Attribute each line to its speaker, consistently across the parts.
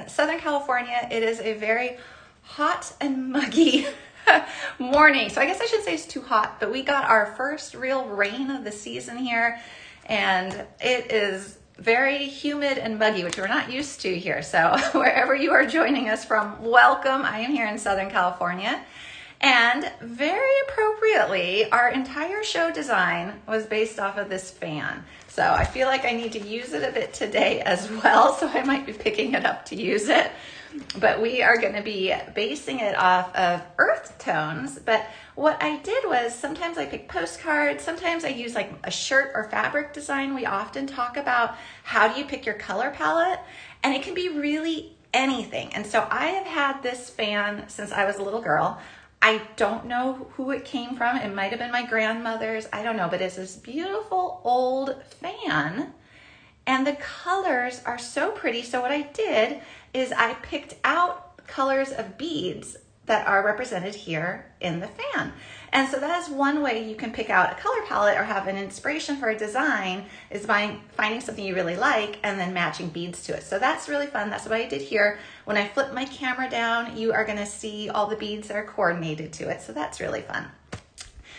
Speaker 1: in Southern California, it is a very hot and muggy morning. So I guess I should say it's too hot, but we got our first real rain of the season here, and it is very humid and muggy, which we're not used to here. So wherever you are joining us from, welcome. I am here in Southern California. And very appropriately, our entire show design was based off of this fan. So I feel like I need to use it a bit today as well, so I might be picking it up to use it. But we are going to be basing it off of earth tones. But what I did was sometimes I pick postcards, sometimes I use like a shirt or fabric design. We often talk about how do you pick your color palette, and it can be really anything. And so I have had this fan since I was a little girl. I don't know who it came from. It might have been my grandmother's. I don't know, but it's this beautiful old fan and the colors are so pretty. So what I did is I picked out colors of beads that are represented here in the fan. And so that is one way you can pick out a color palette or have an inspiration for a design, is by finding something you really like and then matching beads to it. So that's really fun. That's what I did here. When I flip my camera down, you are gonna see all the beads that are coordinated to it. So that's really fun.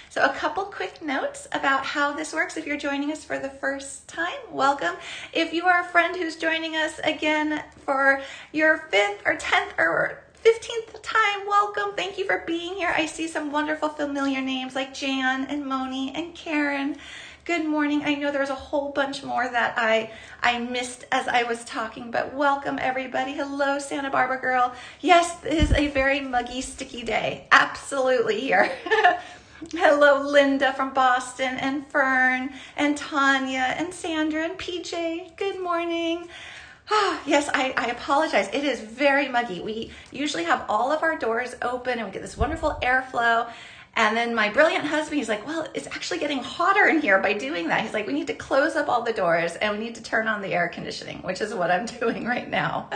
Speaker 1: So a couple quick notes about how this works. If you're joining us for the first time, welcome. If you are a friend who's joining us again for your 5th or 10th or 15th time, welcome. Thank you for being here. I see some wonderful familiar names like Jan and Moni and Karen. Good morning. I know there's a whole bunch more that I missed as I was talking, but welcome everybody. Hello, Santa Barbara girl. Yes, it is a very muggy, sticky day. Absolutely here. Hello, Linda from Boston, and Fern, and Tanya, and Sandra, and PJ. Good morning. Yes, I apologize. It is very muggy. We usually have all of our doors open and we get this wonderful airflow. And then my brilliant husband, he's like, well, it's actually getting hotter in here by doing that. He's like, we need to close up all the doors and we need to turn on the air conditioning, which is what I'm doing right now.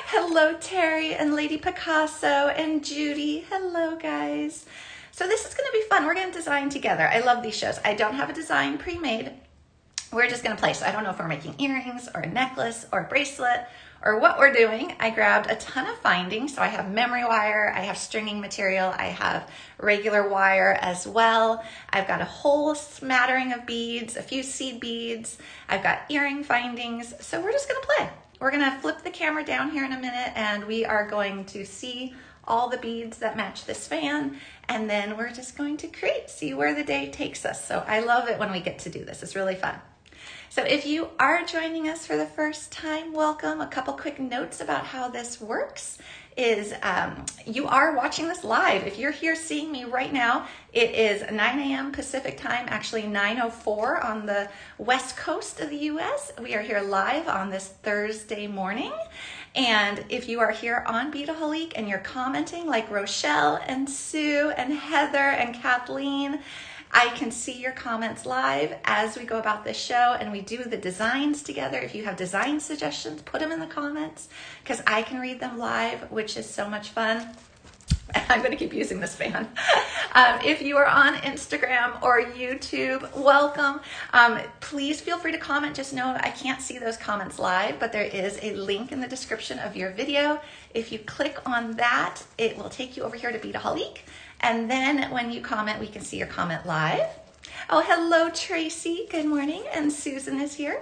Speaker 1: Hello, Terry and Lady Picasso and Judy. Hello, guys. So this is going to be fun. We're going to design together. I love these shows. I don't have a design pre-made. We're just going to play. So I don't know if we're making earrings or a necklace or a bracelet or what we're doing. I grabbed a ton of findings. So I have memory wire, I have stringing material, I have regular wire as well. I've got a whole smattering of beads, a few seed beads. I've got earring findings. So we're just going to play. We're going to flip the camera down here in a minute and we are going to see all the beads that match this fan, and then we're just going to see where the day takes us. So I love it when we get to do this. It's really fun. So if you are joining us for the first time, welcome. A couple quick notes about how this works is you are watching this live. If you're here seeing me right now, it is 9 a.m. Pacific time, actually 9:04 on the west coast of the US. We are here live on this Thursday morning. And if you are here on Beadaholique and you're commenting like Rochelle and Sue and Heather and Kathleen, I can see your comments live as we go about this show and we do the designs together. If you have design suggestions, put them in the comments because I can read them live, which is so much fun. I'm going to keep using this fan. If you are on Instagram or YouTube, welcome. Please feel free to comment. Just know I can't see those comments live, but there is a link in the description of your video. If you click on that, it will take you over here to Beadaholique. And then when you comment, we can see your comment live. Oh, hello, Tracy. Good morning. And Susan is here.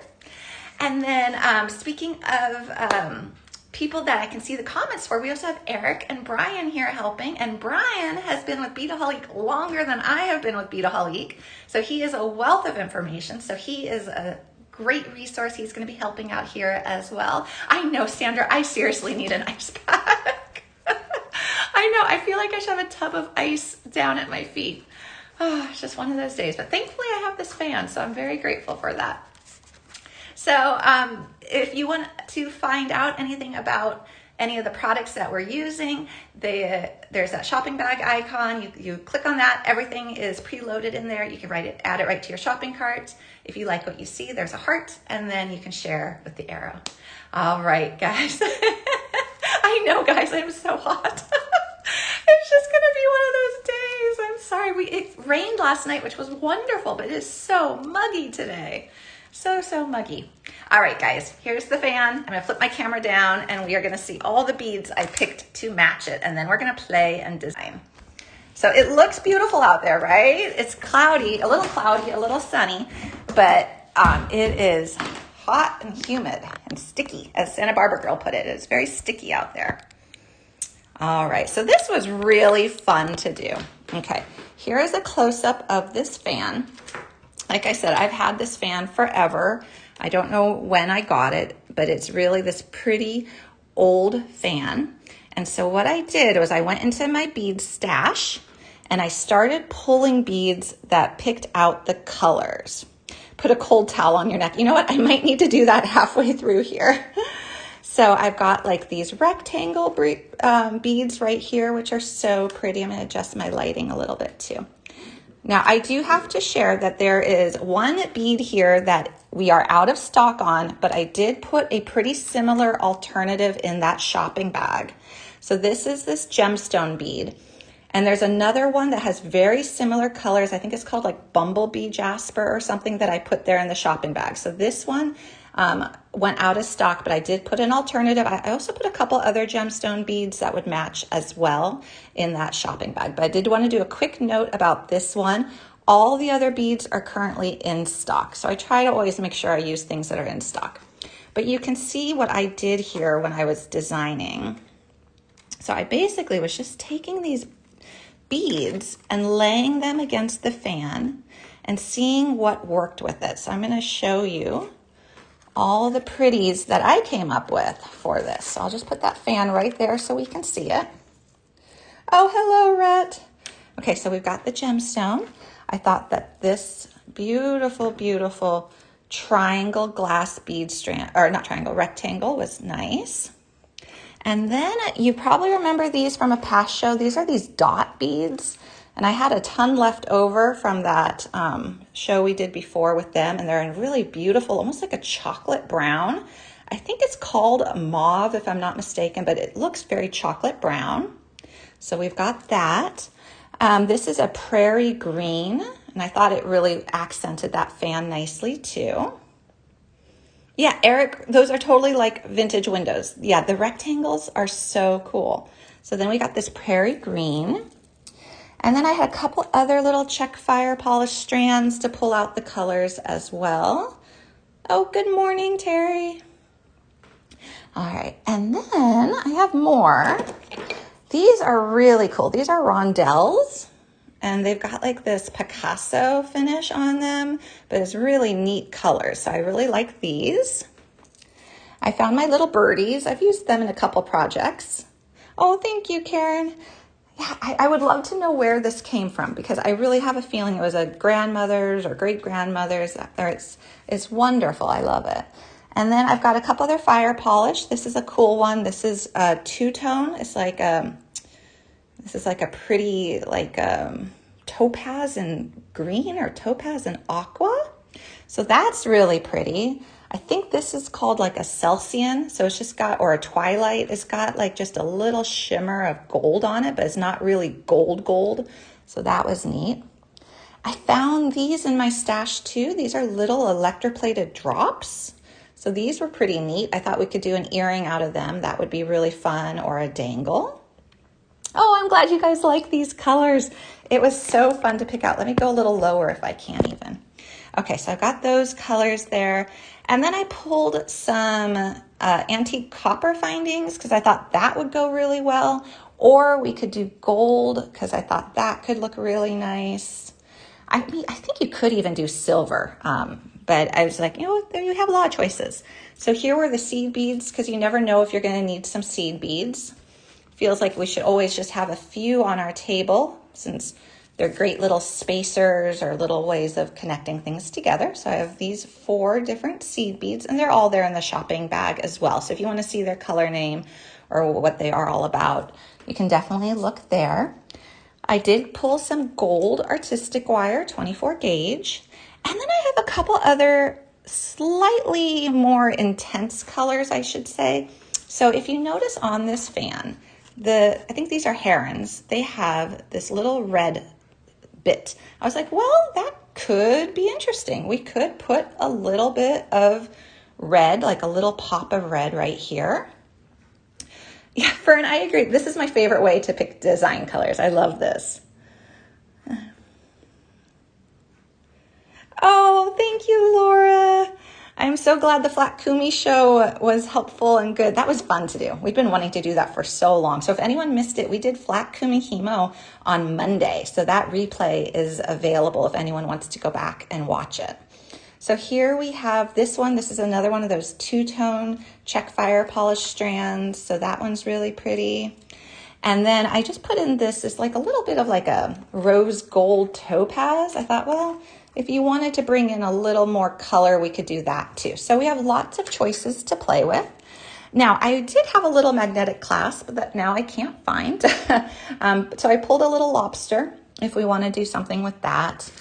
Speaker 1: And then speaking of people that I can see the comments for, we also have Eric and Brian here helping. And Brian has been with Beadaholique longer than I have been with Beadaholique. So he is a wealth of information. So he is a great resource. He's going to be helping out here as well. I know, Sandra, I seriously need an ice pack. I know, I feel like I should have a tub of ice down at my feet. Oh, it's just one of those days. But thankfully I have this fan, so I'm very grateful for that. So if you want to find out anything about any of the products that we're using, there's that shopping bag icon. You click on that. Everything is preloaded in there. You can add it right to your shopping cart. If you like what you see, there's a heart, and then you can share with the arrow. All right, guys. I know, guys, I'm so hot. It's just gonna be one of those days. I'm sorry. It rained last night, which was wonderful, but it is so muggy today. So muggy. All right, guys, here's the fan. I'm gonna flip my camera down and we are gonna see all the beads I picked to match it, and then we're gonna play and design. So it looks beautiful out there, right? It's cloudy, a little sunny, but it is hot and humid and sticky, as Santa Barbara girl put it. It's very sticky out there. All right, so this was really fun to do. Okay, here is a close-up of this fan. Like I said, I've had this fan forever. I don't know when I got it, but it's really this pretty old fan. And so what I did was I went into my bead stash and I started pulling beads that picked out the colors. Put a cold towel on your neck. You know what? I might need to do that halfway through here. So I've got like these rectangle beads right here, which are so pretty. I'm going to adjust my lighting a little bit too. Now I do have to share that there is one bead here that we are out of stock on, but I did put a pretty similar alternative in that shopping bag. So this is this gemstone bead. And there's another one that has very similar colors. I think it's called like Bumblebee Jasper or something that I put there in the shopping bag. So this one went out of stock, but I did put an alternative. I also put a couple other gemstone beads that would match as well in that shopping bag. But I did want to do a quick note about this one. All the other beads are currently in stock. So I try to always make sure I use things that are in stock. But you can see what I did here when I was designing. So I basically was just taking these beads and laying them against the fan and seeing what worked with it. So I'm going to show you all the pretties that I came up with for this. So I'll just put that fan right there so we can see it. Oh, hello, Rhett. Okay, so we've got the gemstone. I thought that this beautiful, beautiful triangle glass bead strand, or not triangle, rectangle was nice. And then you probably remember these from a past show. These are these dot beads. And I had a ton left over from that show we did before with them. And they're in really beautiful, almost like a chocolate brown. I think it's called mauve, if I'm not mistaken, but it looks very chocolate brown. So we've got that. This is a prairie green. And I thought it really accented that fan nicely too. Yeah, Eric, those are totally like vintage windows. Yeah, the rectangles are so cool. So then we got this prairie green. And then I had a couple other little check fire polish strands to pull out the colors as well. Oh, good morning, Terry. All right, and then I have more. These are really cool. These are rondelles. And they've got like this Picasso finish on them, but it's really neat colors. So I really like these. I found my little birdies. I've used them in a couple projects. Oh, thank you, Karen. Yeah, I would love to know where this came from because I really have a feeling it was a grandmother's or great-grandmother's. It's wonderful. I love it. And then I've got a couple other fire polish. This is a cool one. This is a two-tone. It's like this is like a pretty like topaz and green or topaz and aqua. So that's really pretty. I think this is called like a Celsian. So it's just got, or a twilight. It's got like just a little shimmer of gold on it, but it's not really gold. So that was neat. I found these in my stash too. These are little electroplated drops. So these were pretty neat. I thought we could do an earring out of them. That would be really fun, or a dangle. Oh, I'm glad you guys like these colors. It was so fun to pick out. Let me go a little lower if I can even. Okay, so I've got those colors there. And then I pulled some antique copper findings because I thought that would go really well. Or we could do gold because I thought that could look really nice. I think you could even do silver. But I was like, you know, there you have a lot of choices. So here were the seed beads because you never know if you're going to need some seed beads. Feels like we should always just have a few on our table since they're great little spacers or little ways of connecting things together. So I have these 4 different seed beads and they're all there in the shopping bag as well. So if you want to see their color name or what they are all about, you can definitely look there. I did pull some gold artistic wire, 24 gauge. And then I have a couple other slightly more intense colors, I should say. So if you notice on this fan, I think these are herons. They have this little red bit. I was like, well, that could be interesting. We could put a little bit of red, like a little pop of red right here. Yeah, Fern, I agree. This is my favorite way to pick design colors. I love this. Oh, thank you, Laura. I'm so glad the Flat Kumi show was helpful and good. That was fun to do. We've been wanting to do that for so long. So if anyone missed it, we did Flat Kumi Hemo on Monday. So that replay is available if anyone wants to go back and watch it. So here we have this one. This is another one of those two-tone check fire polished strands. So that one's really pretty. And then I just put in this is like a little bit of like a rose gold topaz. I thought, well, if you wanted to bring in a little more color, we could do that too. So we have lots of choices to play with. Now, I did have a little magnetic clasp that now I can't find. So I pulled a little lobster if we want to do something with that.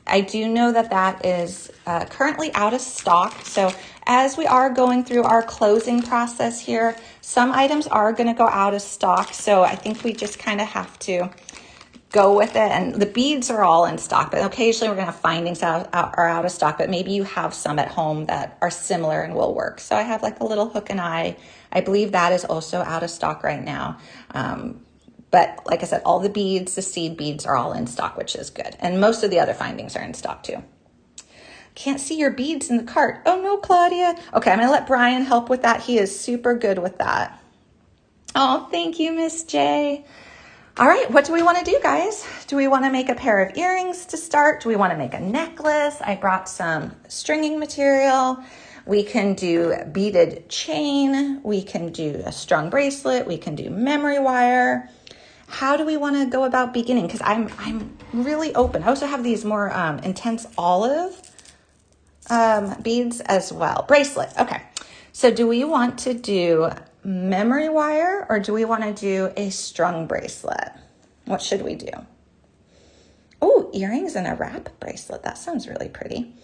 Speaker 1: I do know that that is currently out of stock. So as we are going through our closing process here, some items are going to go out of stock. So I think we just kind of have to go with it. And the beads are all in stock, but occasionally we're going to have findings are out of stock, but maybe you have some at home that are similar and will work. So I have like a little hook and eye. I believe that is also out of stock right now. But like I said, all the beads, the seed beads are all in stock, which is good. And most of the other findings are in stock too. Can't see your beads in the cart. Oh no, Claudia. Okay, I'm gonna let Brian help with that. He is super good with that. Oh, thank you, Miss J. All right, what do we want to do, guys? Do we want to make a pair of earrings to start? Do we want to make a necklace? I brought some stringing material. We can do beaded chain. We can do a strung bracelet. We can do memory wire. How do we want to go about beginning? Because I'm really open. I also have these more intense olive beads as well. Bracelet. Okay. So do we want to do memory wire or do we want to do a strung bracelet? What should we do? Oh, earrings and a wrap bracelet. That sounds really pretty.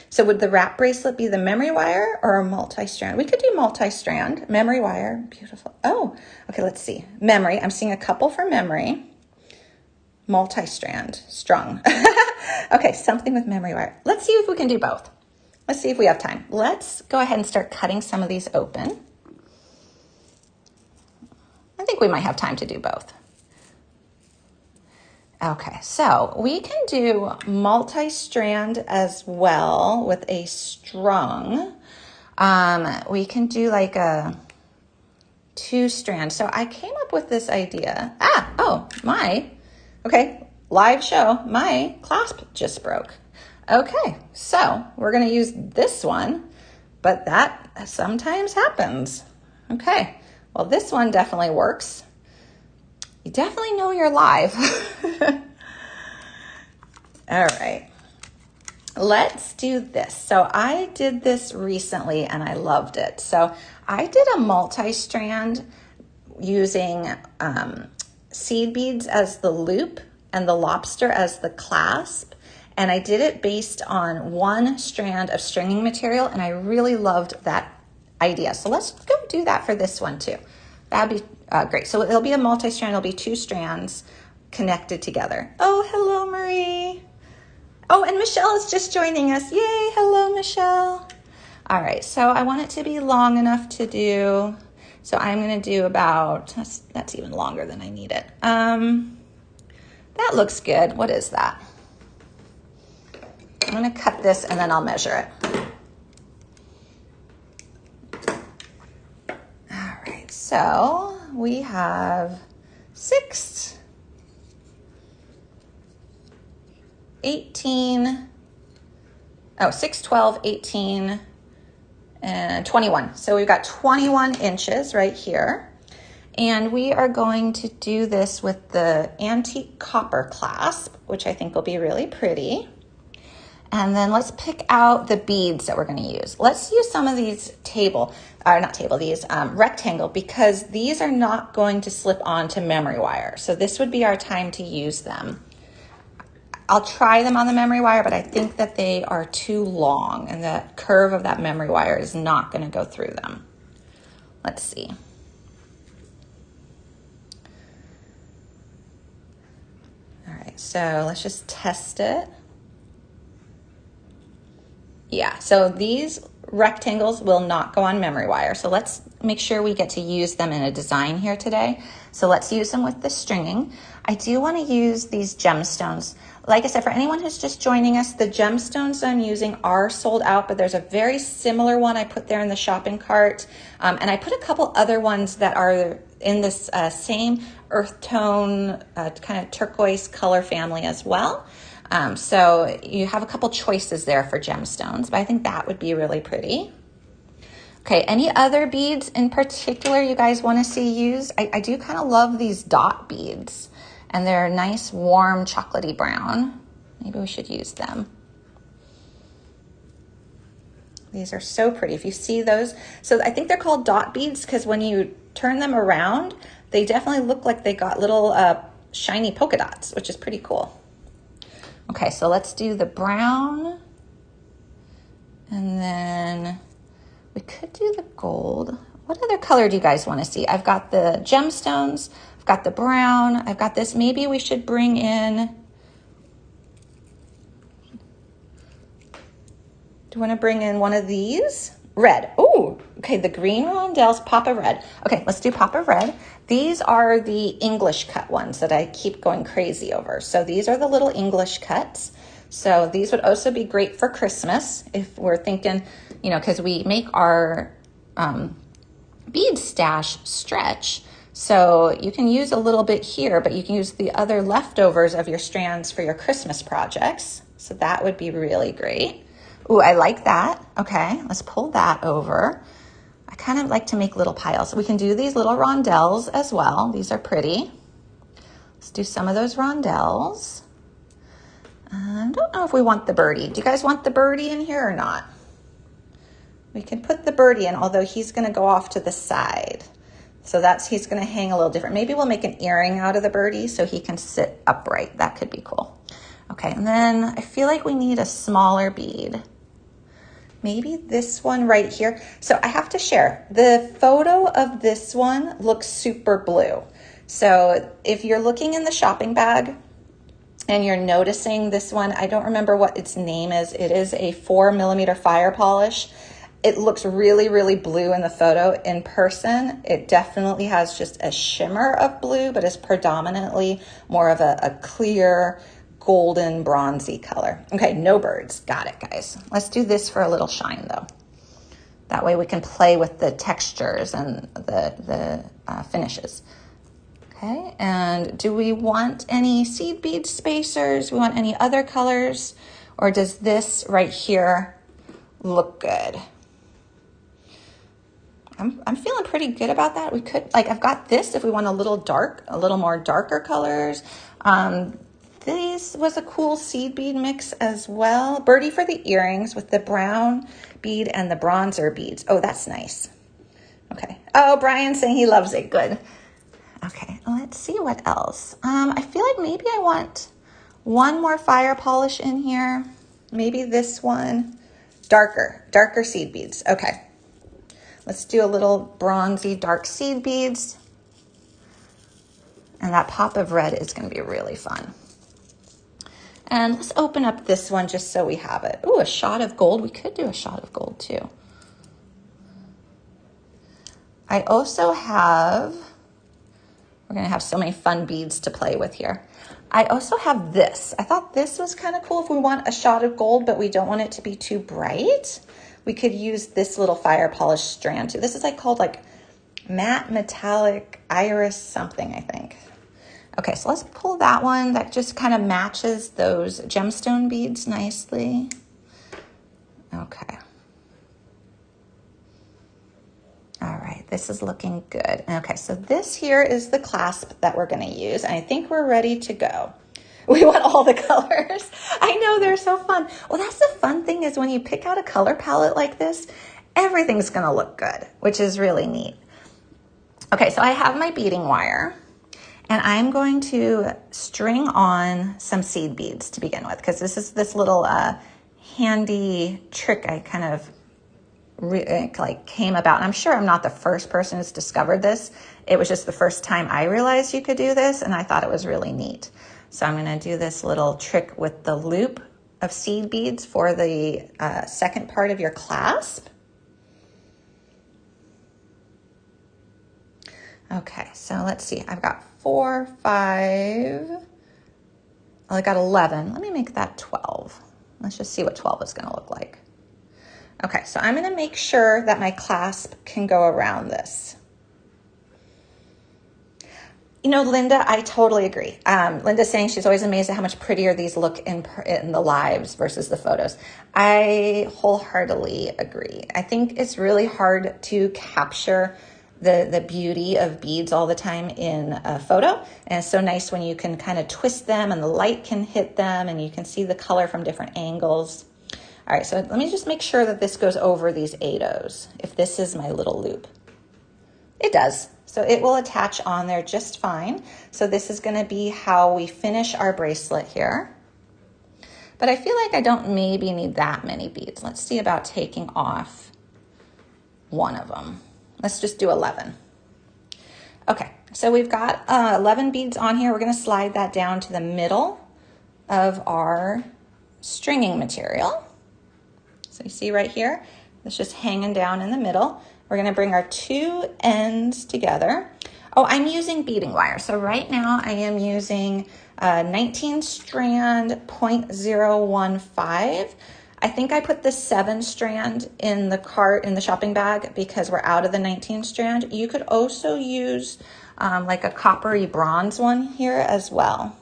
Speaker 1: So would the wrap bracelet be the memory wire or a multi-strand? We could do multi-strand, memory wire. Beautiful. Oh, okay, let's see. Memory. I'm seeing a couple for memory. Multi-strand, strung. Okay, something with memory wire. Let's see if we can do both. Let's see if we have time. Let's go ahead and start cutting some of these open. I think we might have time to do both. Okay, so we can do multi-strand as well with a strung. We can do like a 2-strand. So I came up with this idea. Okay, live show, my clasp just broke. Okay, so we're gonna use this one, but that sometimes happens. Okay, well this one definitely works. You definitely know you're live. All right, let's do this. So I did this recently and I loved it. So I did a multi-strand using seed beads as the loop and the lobster as the clasp. And I did it based on 1 strand of stringing material and I really loved that idea. So let's go do that for this one too. That'd be great. So it'll be a multi-strand, it'll be 2 strands connected together. Oh, hello, Marie. Oh, and Michelle is just joining us. Yay, hello, Michelle. All right, so I want it to be long enough to do, so I'm gonna do about, that's even longer than I need it. That looks good. What is that? I'm gonna cut this and then I'll measure it. All right, so we have 6, 18, 6, 12, 18, and 21. So we've got 21 inches right here. And we are going to do this with the antique copper clasp, which I think will be really pretty. And then let's pick out the beads that we're going to use. Let's use some of these rectangle, because these are not going to slip onto memory wire. So this would be our time to use them. I'll try them on the memory wire, but I think that they are too long and the curve of that memory wire is not going to go through them. Let's see. All right, so let's just test it. Yeah, so these rectangles will not go on memory wire. So let's make sure we get to use them in a design here today. So let's use them with the stringing. I do want to use these gemstones. Like I said, for anyone who's just joining us, the gemstones I'm using are sold out, but there's a very similar one I put there in the shopping cart. And I put a couple other ones that are in this same earth tone, kind of turquoise color family as well. So you have a couple choices there for gemstones, but I think that would be really pretty. Okay, any other beads in particular you guys want to see used? I do kind of love these dot beads, and they're nice, warm, chocolatey brown. Maybe we should use them. These are so pretty. If you see those, so I think they're called dot beads because when you turn them around, they definitely look like they got little shiny polka dots, which is pretty cool. Okay, so let's do the brown, and then we could do the gold. What other color do you guys want to see? I've got the gemstones, I've got the brown, I've got this. Maybe we should bring in, do you want to bring in one of these? Red. Oh, okay, the green rondelles, pop of red. Okay, let's do pop of red. These are the English cut ones that I keep going crazy over. So these are the little English cuts. So these would also be great for Christmas if we're thinking, you know, because we make our bead stash stretch. So you can use a little bit here, but you can use the other leftovers of your strands for your Christmas projects. So that would be really great. Ooh, I like that. Okay, let's pull that over. I kind of like to make little piles. We can do these little rondelles as well. These are pretty. Let's do some of those rondelles. I don't know if we want the birdie. Do you guys want the birdie in here or not? We can put the birdie in, although he's gonna go off to the side. So he's gonna hang a little different. Maybe we'll make an earring out of the birdie so he can sit upright. That could be cool. Okay, and then I feel like we need a smaller bead. Maybe this one right here. So I have to share, the photo of this one looks super blue. So if you're looking in the shopping bag and you're noticing this one, I don't remember what its name is. It is a 4mm fire polish. It looks really, really blue in the photo. In person, it definitely has just a shimmer of blue, but is predominantly more of a clear, golden, bronzy color. Okay, no birds. Got it, guys. Let's do this for a little shine, though. That way we can play with the textures and the finishes. Okay, and do we want any seed bead spacers? We want any other colors? Or does this right here look good? I'm feeling pretty good about that. We could, like, I've got this if we want a little more darker colors. This was a cool seed bead mix as well. Birdie for the earrings with the brown bead and the bronzer beads. Oh, that's nice. Okay. Oh, Brian's saying he loves it. Good. Okay, let's see what else. I feel like maybe I want one more fire polish in here. Maybe this one. Darker seed beads. Okay. Let's do a little bronzy dark seed beads. And that pop of red is going to be really fun. And let's open up this one just so we have it. Ooh, a shot of gold. We could do a shot of gold too. I also have, we're gonna have so many fun beads to play with here. I also have this. I thought this was kind of cool if we want a shot of gold, but we don't want it to be too bright. We could use this little fire polish strand too. This is called matte metallic iris something, I think. Okay, so let's pull that one. That just kind of matches those gemstone beads nicely. Okay. All right, this is looking good. Okay, so this here is the clasp that we're gonna use, and I think we're ready to go. We want all the colors. I know, they're so fun. Well, that's the fun thing is when you pick out a color palette like this, everything's gonna look good, which is really neat. Okay, so I have my beading wire. And I'm going to string on some seed beads to begin with, because this is this little handy trick I kind of came about. And I'm sure I'm not the first person who's discovered this. It was just the first time I realized you could do this, and I thought it was really neat. So I'm going to do this little trick with the loop of seed beads for the second part of your clasp. Okay, so let's see. I've got 4, 5. Oh, I got 11. Let me make that 12. Let's just see what 12 is going to look like. Okay, so I'm going to make sure that my clasp can go around this. You know, Linda, I totally agree. Linda's saying she's always amazed at how much prettier these look in the lives versus the photos. I wholeheartedly agree. I think it's really hard to capture the beauty of beads all the time in a photo. And it's so nice when you can kind of twist them and the light can hit them and you can see the color from different angles. All right, so let me just make sure that this goes over these 8/0s, if this is my little loop. It does. So it will attach on there just fine. So this is going to be how we finish our bracelet here. But I feel like I don't maybe need that many beads. Let's see about taking off one of them. Let's just do 11. Okay, so we've got 11 beads on here. We're going to slide that down to the middle of our stringing material. So you see right here, it's just hanging down in the middle. We're going to bring our 2 ends together. Oh, I'm using beading wire. So right now I am using 19 strand 0.015. I think I put the 7 strand in the cart in the shopping bag because we're out of the 19 strand. You could also use like a coppery bronze one here as well.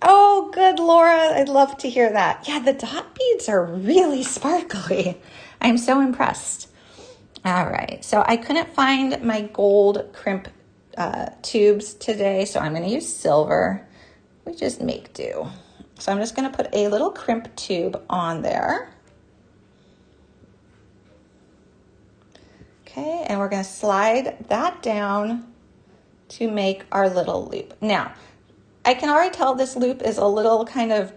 Speaker 1: Oh, good, Laura. I'd love to hear that. Yeah, the dot beads are really sparkly. I'm so impressed. All right, so I couldn't find my gold crimp tubes today, so I'm going to use silver. We just make do. So I'm just going to put a little crimp tube on there. Okay, and we're going to slide that down to make our little loop. Now, I can already tell this loop is a little kind of,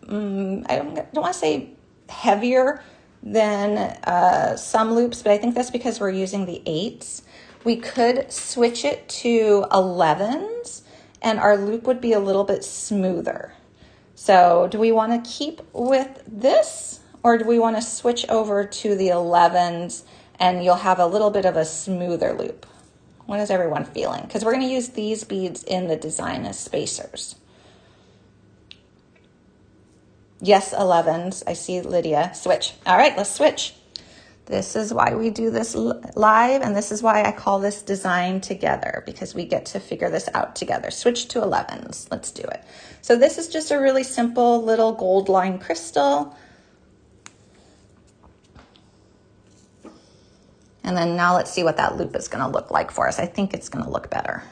Speaker 1: I don't want to say heavier than some loops, but I think that's because we're using the 8s. We could switch it to 11s and our loop would be a little bit smoother. So do we want to keep with this or do we want to switch over to the 11s and you'll have a little bit of a smoother loop? What is everyone feeling? Because we're going to use these beads in the design as spacers. Yes, 11s. I see Lydia. Switch. All right, let's switch. This is why we do this live, and this is why I call this design together, because we get to figure this out together. Switch to 11s. Let's do it. So this is just a really simple little gold line crystal. And then now let's see what that loop is going to look like for us. I think it's going to look better.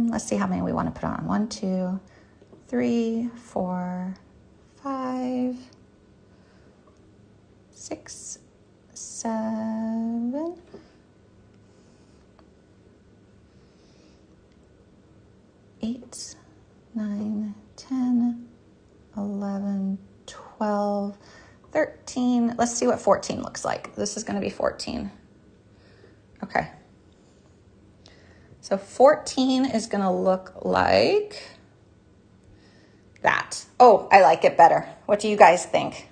Speaker 1: Let's see how many we want to put on. 1, 2, 3, 4, 5, 6, 7, 8, 9, 10, 11, 12, 13. Let's see what 14 looks like. This is going to be 14. Okay. So 14 is going to look like that. Oh, I like it better. What do you guys think?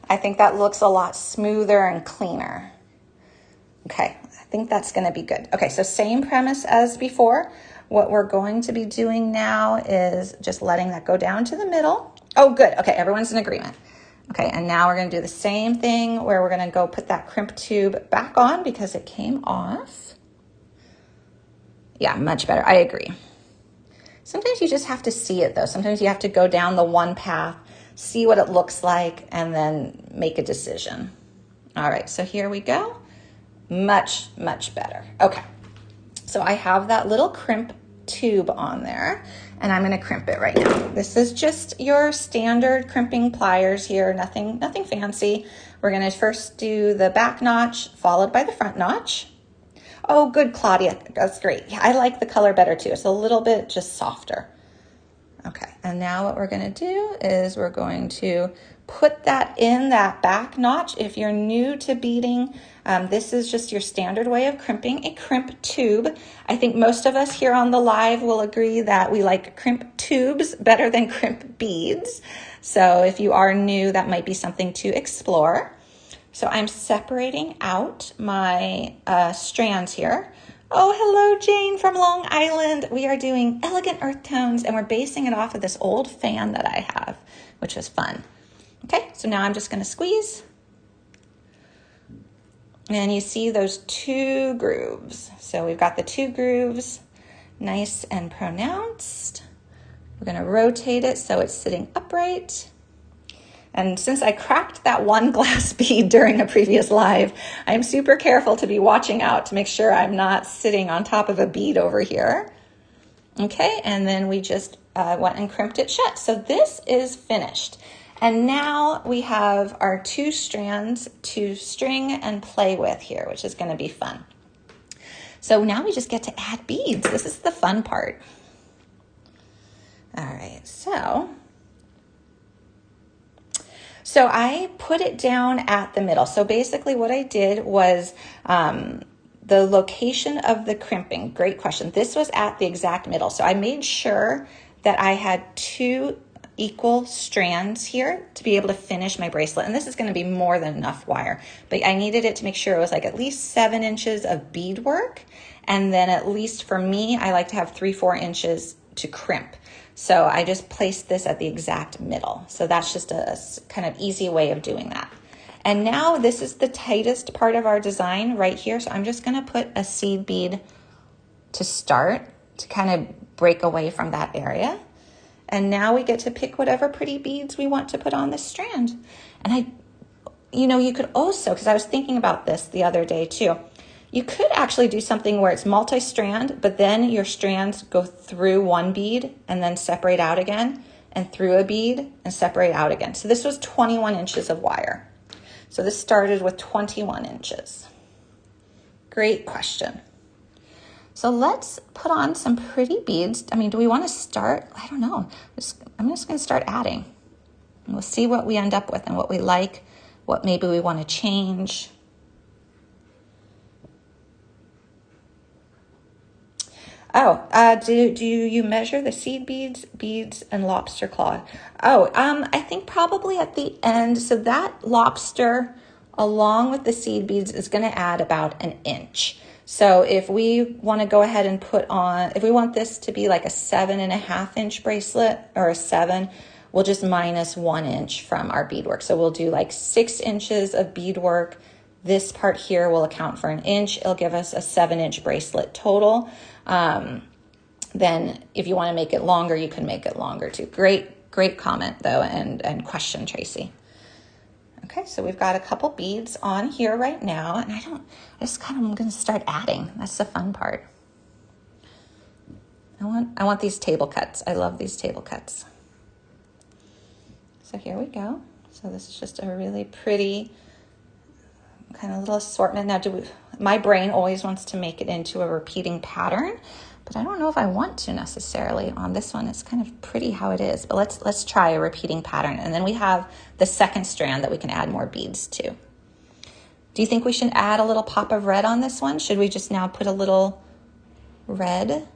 Speaker 1: I think that looks a lot smoother and cleaner. Okay, I think that's going to be good. Okay, so same premise as before. What we're going to be doing now is just letting that go down to the middle. Oh, good. Okay, everyone's in agreement. Okay, and now we're going to do the same thing where we're going to go put that crimp tube back on because it came off. Yeah, much better. I agree. Sometimes you just have to see it though. Sometimes you have to go down the one path, see what it looks like, and then make a decision. All right, so here we go. Much, much better. Okay, so I have that little crimp tube on there and I'm going to crimp it right now. This is just your standard crimping pliers here, nothing fancy. We're going to first do the back notch followed by the front notch. Oh, good, Claudia. That's great. Yeah, I like the color better too. It's a little bit just softer. Okay, and now what we're going to do is we're going to put that in that back notch. If you're new to beading, this is just your standard way of crimping a crimp tube. I think most of us here on the live will agree that we like crimp tubes better than crimp beads. So if you are new, that might be something to explore. So I'm separating out my strands here. Oh, hello, Jane from Long Island. We are doing elegant earth tones, and we're basing it off of this old fan that I have, which was fun. Okay, so now I'm just going to squeeze. And you see those 2 grooves. So we've got the 2 grooves, nice and pronounced. We're going to rotate it so it's sitting upright. And since I cracked that one glass bead during a previous live, I'm super careful to be watching out to make sure I'm not sitting on top of a bead over here. Okay, and then we just went and crimped it shut. So this is finished. And now we have our 2 strands to string and play with here, which is going to be fun. So now we just get to add beads. This is the fun part. All right, so I put it down at the middle. So basically what I did was the location of the crimping. Great question. This was at the exact middle. So I made sure that I had 2 equal strands here to be able to finish my bracelet. And this is going to be more than enough wire, but I needed it to make sure it was like at least 7 inches of beadwork. And then at least for me, I like to have 3-4 inches to crimp. So I just placed this at the exact middle. So that's just a kind of easy way of doing that. And now this is the tightest part of our design right here. So I'm just going to put a seed bead to start to kind of break away from that area. And now we get to pick whatever pretty beads we want to put on this strand. And you could also, because I was thinking about this the other day too, you could actually do something where it's multi-strand, but then your strands go through one bead and then separate out again, and through a bead and separate out again. So this was 21 inches of wire. So this started with 21 inches. Great question. So let's put on some pretty beads. I mean, do we want to start? I don't know. I'm just going to start adding. And we'll see what we end up with and what we like, what maybe we want to change. Oh, do you measure the seed beads, and lobster claw? Oh, I think probably at the end. So that lobster along with the seed beads is going to add about 1 inch. So if we want to go ahead and put on, if we want this to be like a 7.5 inch bracelet or a 7, we'll just minus 1 inch from our beadwork. So we'll do like 6 inches of beadwork. This part here will account for 1 inch. It'll give us a 7-inch bracelet total. Then if you want to make it longer, you can make it longer too. Great comment though, and question, Tracy. Okay, so we've got a couple beads on here right now, and I'm going to start adding. That's the fun part. I want these table cuts. I love these table cuts. So here we go. So this is just a really pretty kind of little assortment. Now, my brain always wants to make it into a repeating pattern, but I don't know if I want to necessarily on this one. It's kind of pretty how it is, but let's try a repeating pattern. And then we have the second strand that we can add more beads to. Do you think we should add a little pop of red on this one? Should we just now put a little red?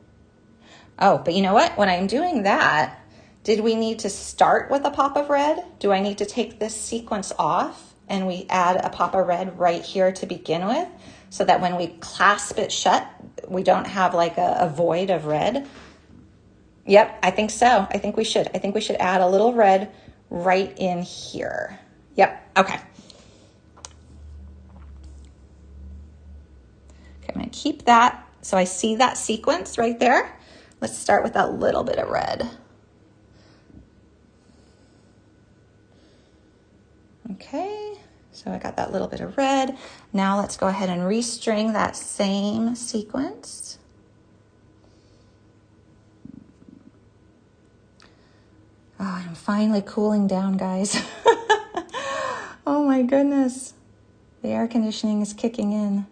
Speaker 1: Oh, but you know what? When I'm doing that, did we need to start with a pop of red? Do I need to take this sequence off and we add a pop of red right here to begin with, so that when we clasp it shut, we don't have like a void of red? Yep, I think so. I think we should. I think we should add a little red right in here. Yep, okay. Okay, I'm gonna keep that. So I see that sequence right there. Let's start with that little bit of red. Okay, so I got that little bit of red. Now let's go ahead and restring that same sequence. Oh, I'm finally cooling down, guys. Oh my goodness. The air conditioning is kicking in.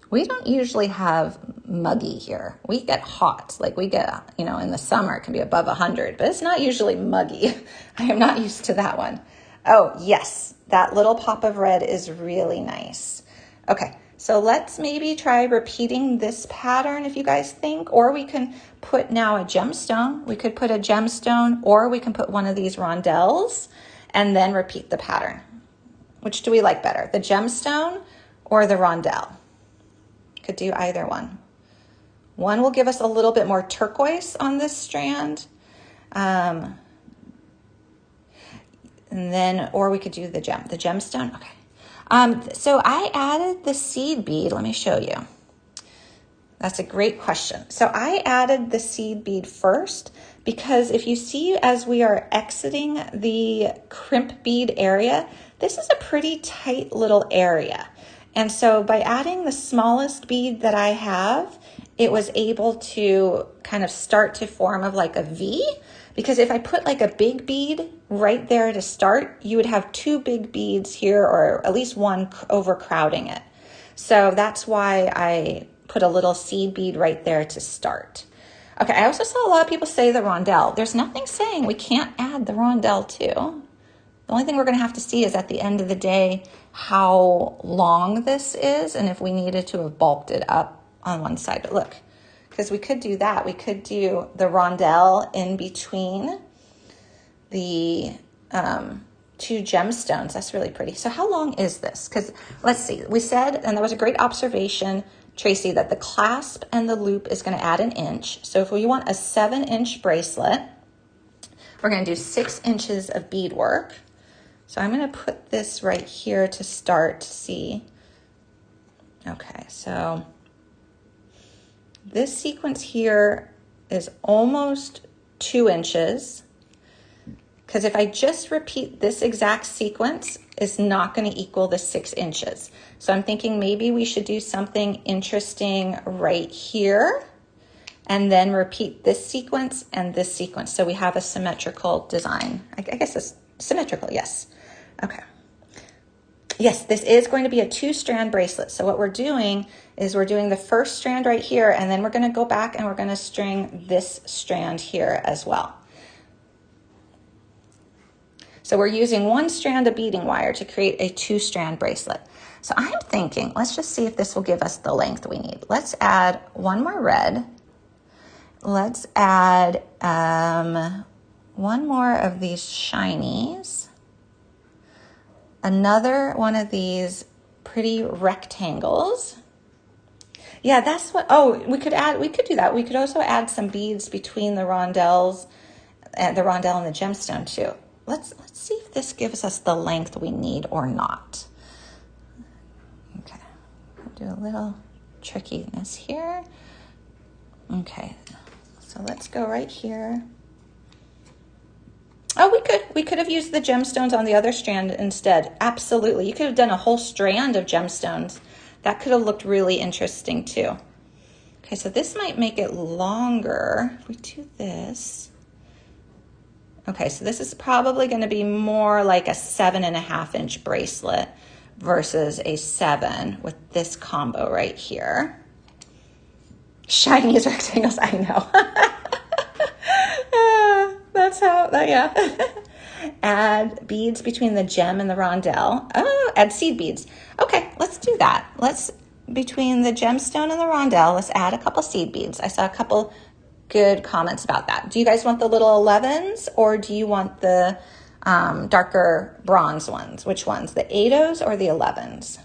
Speaker 1: We don't usually have muggy here. We get hot, like we get, you know, in the summer it can be above 100, but it's not usually muggy. I am not used to that one. Oh yes, that little pop of red is really nice. Okay, so let's maybe try repeating this pattern if you guys think, or we can put now a gemstone. We could put a gemstone, or we can put one of these rondelles and then repeat the pattern. Which do we like better, the gemstone or the rondelle? Could do either one. One will give us a little bit more turquoise on this strand. And then, or we could do the gemstone. Okay. So I added the seed bead. Let me show you. That's a great question. So I added the seed bead first because if you see as we are exiting the crimp bead area, this is a pretty tight little area. And so by adding the smallest bead that I have, it was able to kind of start to form of like a V, because if I put like a big bead right there to start, you would have two big beads here, or at least one overcrowding it. So that's why I put a little seed bead right there to start. Okay, I also saw a lot of people say the rondelle. There's nothing saying we can't add the rondelle too. The only thing we're going to have to see is at the end of the day how long this is and if we needed to have bulked it up on one side. But look, because we could do that. We could do the rondelle in between the two gemstones. That's really pretty. So how long is this? Because let's see. We said, and that was a great observation, Tracy, that the clasp and the loop is going to add an inch. So if we want a 7-inch bracelet, we're going to do 6 inches of beadwork. So I'm going to put this right here to start to see. Okay, so this sequence here is almost 2 inches, because if I just repeat this exact sequence, it's not going to equal the 6 inches. So I'm thinking maybe we should do something interesting right here and then repeat this sequence and this sequence. So we have a symmetrical design. I guess it's symmetrical, yes. Okay. Yes, this is going to be a 2-strand bracelet. So what we're doing is we're doing the first strand right here, and then we're going to go back and we're going to string this strand here as well. So we're using 1 strand of beading wire to create a 2-strand bracelet. So I'm thinking, let's just see if this will give us the length we need. Let's add 1 more red. Let's add 1 more of these shinies. Another one of these pretty rectangles. Yeah, that's what, oh, we could do that. We could also add some beads between the rondelles, and the rondelle and the gemstone too. Let's see if this gives us the length we need or not. Okay, do a little trickiness here. Okay, so let's go right here. Oh, we could have used the gemstones on the other strand instead. Absolutely. You could have done a whole strand of gemstones. That could have looked really interesting too. Okay, so this might make it longer. If we do this. Okay, so this is probably going to be more like a 7.5-inch bracelet versus a 7 with this combo right here. Shiny as rectangles, I know. That's how, yeah. Add beads between the gem and the rondelle. Oh, add seed beads. Okay, let's do that. Between the gemstone and the rondelle, let's add a couple seed beads. I saw a couple good comments about that. Do you guys want the little 11s or do you want the darker bronze ones? Which ones, the 8s or the 11s?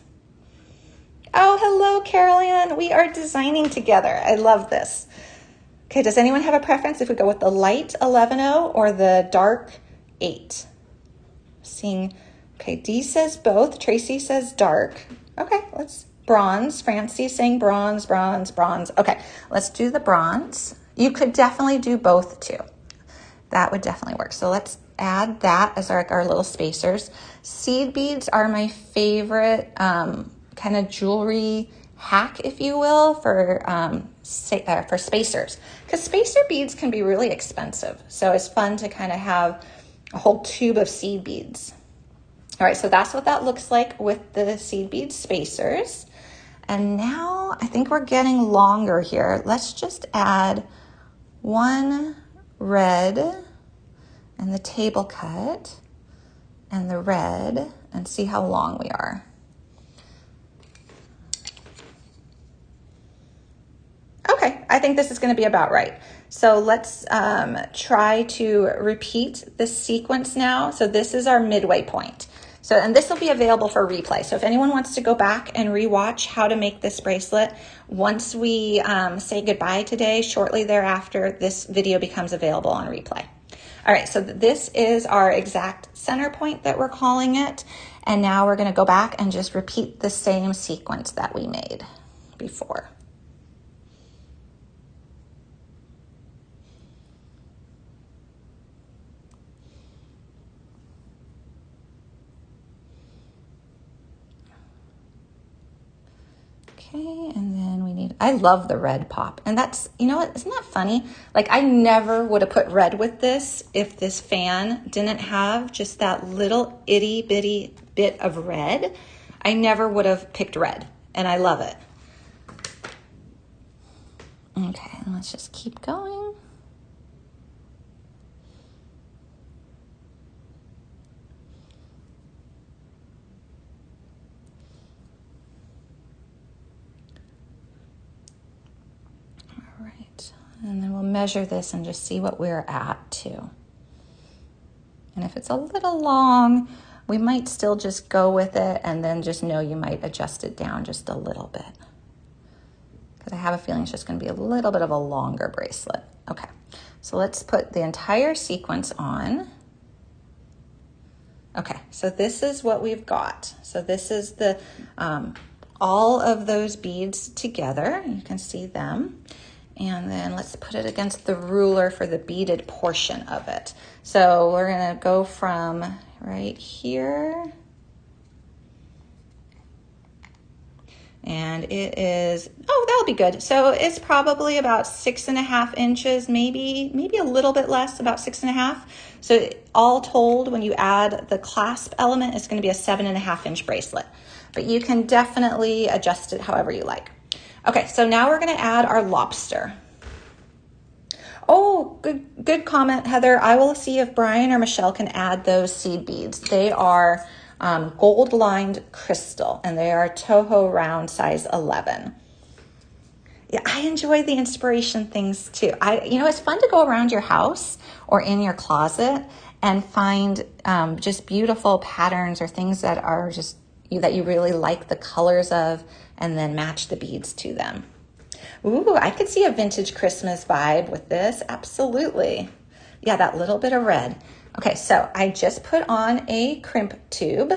Speaker 1: Oh, hello, Carolyn. We are designing together. I love this. Okay, does anyone have a preference if we go with the light 11-0 or the dark 8? Seeing, okay, Dee says both. Tracy says dark. Okay, let's bronze. Francie's saying bronze, bronze, bronze. Okay, let's do the bronze. You could definitely do both too. That would definitely work. So let's add that as our little spacers. Seed beads are my favorite kind of jewelry hack, if you will, for spacers, because spacer beads can be really expensive. So it's fun to kind of have a whole tube of seed beads. All right, so that's what that looks like with the seed bead spacers. And now I think we're getting longer here. Let's just add one red and the table cut and the red and see how long we are. Okay, I think this is going to be about right. So let's try to repeat this sequence now. So this is our midway point. So, and this will be available for replay. So if anyone wants to go back and rewatch how to make this bracelet, once we say goodbye today, shortly thereafter, this video becomes available on replay. All right, so this is our exact center point that we're calling it. And now we're going to go back and just repeat the same sequence that we made before. Okay, and then we need, I love the red pop. And that's, you know what, isn't that funny? Like I never would have put red with this if this fan didn't have just that little itty bitty bit of red. I never would have picked red, and I love it. Okay, and let's just keep going. And then we'll measure this and just see what we're at too. And if it's a little long, we might still just go with it and then just know you might adjust it down just a little bit. Because I have a feeling it's just going to be a little bit of a longer bracelet. Okay, so let's put the entire sequence on. Okay, so this is what we've got. So this is the all of those beads together. You can see them. And then let's put it against the ruler for the beaded portion of it. So we're gonna go from right here. And it is, oh, that'll be good. So it's probably about 6.5 inches, maybe a little bit less, about 6.5. So all told, when you add the clasp element, it's gonna be a 7.5 inch bracelet. But you can definitely adjust it however you like. Okay, so now we're gonna add our lobster. Oh, good comment, Heather. I will see if Brian or Michelle can add those seed beads. They are gold lined crystal, and they are Toho round size 11. Yeah, I enjoy the inspiration things too. You know, it's fun to go around your house or in your closet and find just beautiful patterns or things that are just that you really like the colors of, and then match the beads to them. Ooh, I could see a vintage Christmas vibe with this. Absolutely. Yeah, that little bit of red. Okay, so I just put on a crimp tube,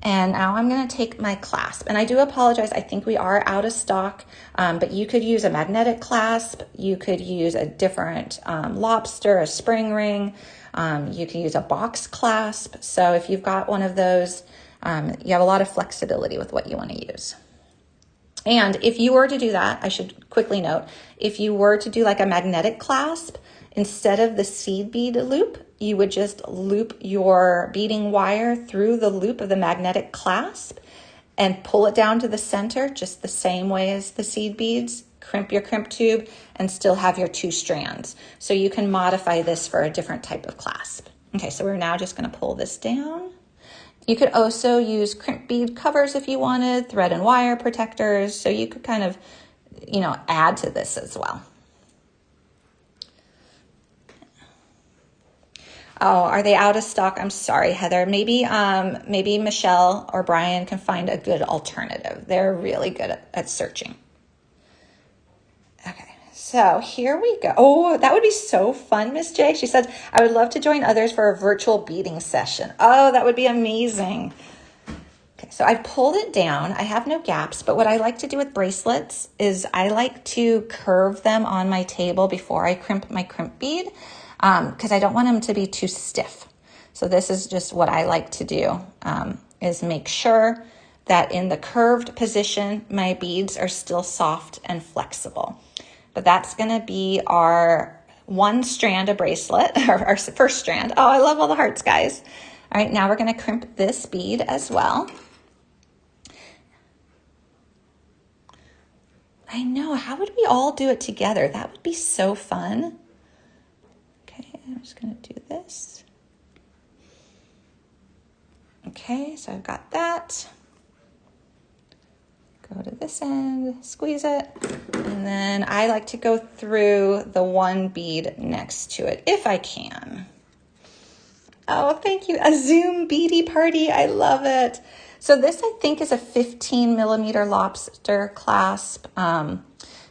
Speaker 1: and now I'm going to take my clasp. And I do apologize. I think we are out of stock, but you could use a magnetic clasp. You could use a different lobster, a spring ring. You can use a box clasp. So if you've got one of those, you have a lot of flexibility with what you want to use. And if you were to do that, I should quickly note, if you were to do like a magnetic clasp, instead of the seed bead loop, you would just loop your beading wire through the loop of the magnetic clasp and pull it down to the center, just the same way as the seed beads, crimp your crimp tube, and still have your 2 strands. So you can modify this for a different type of clasp. Okay, so we're now just gonna pull this down. You could also use crimp bead covers if you wanted, thread and wire protectors, so you could kind of, you know, add to this as well. Oh, are they out of stock? I'm sorry, Heather. Maybe Michelle or Brian can find a good alternative. They're really good at searching. Okay, so here we go. Oh, that would be so fun, Miss J. She said, I would love to join others for a virtual beading session. Oh, that would be amazing. Okay, so I pulled it down. I have no gaps, but what I like to do with bracelets is I like to curve them on my table before I crimp my crimp bead, because I don't want them to be too stiff. So this is just what I like to do, is make sure that in the curved position, my beads are still soft and flexible. But that's gonna be our 1 strand of bracelet, our first strand. Oh, I love all the hearts, guys. All right, now we're gonna crimp this bead as well. I know, how would we all do it together? That would be so fun. Okay, I'm just gonna do this. Okay, so I've got that. Go to this end, squeeze it, and then I like to go through the one bead next to it, if I can. Oh, thank you. A Zoom beady party. I love it. So this, I think, is a 15 millimeter lobster clasp. Yeah,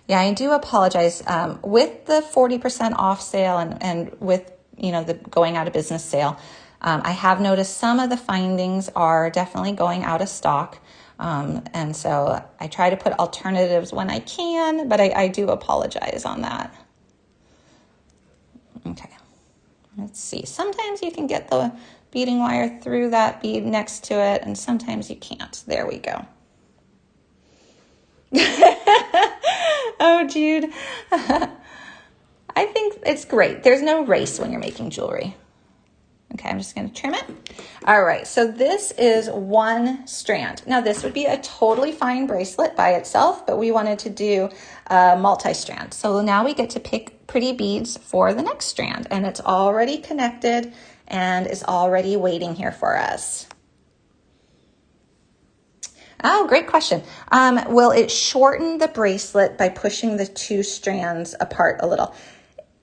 Speaker 1: I do apologize. With the 40% off sale and with, you know, the going out of business sale, I have noticed some of the findings are definitely going out of stock. And so I try to put alternatives when I can, but I do apologize on that. Okay. Let's see. Sometimes you can get the beading wire through that bead next to it, and sometimes you can't. There we go. Oh, Jude. I think it's great. There's no race when you're making jewelry. Okay, I'm just going to trim it. All right, so this is one strand. Now, this would be a totally fine bracelet by itself, but we wanted to do a multi-strand. So now we get to pick pretty beads for the next strand, and it's already connected and is already waiting here for us. Oh, great question. Will it shorten the bracelet by pushing the two strands apart a little?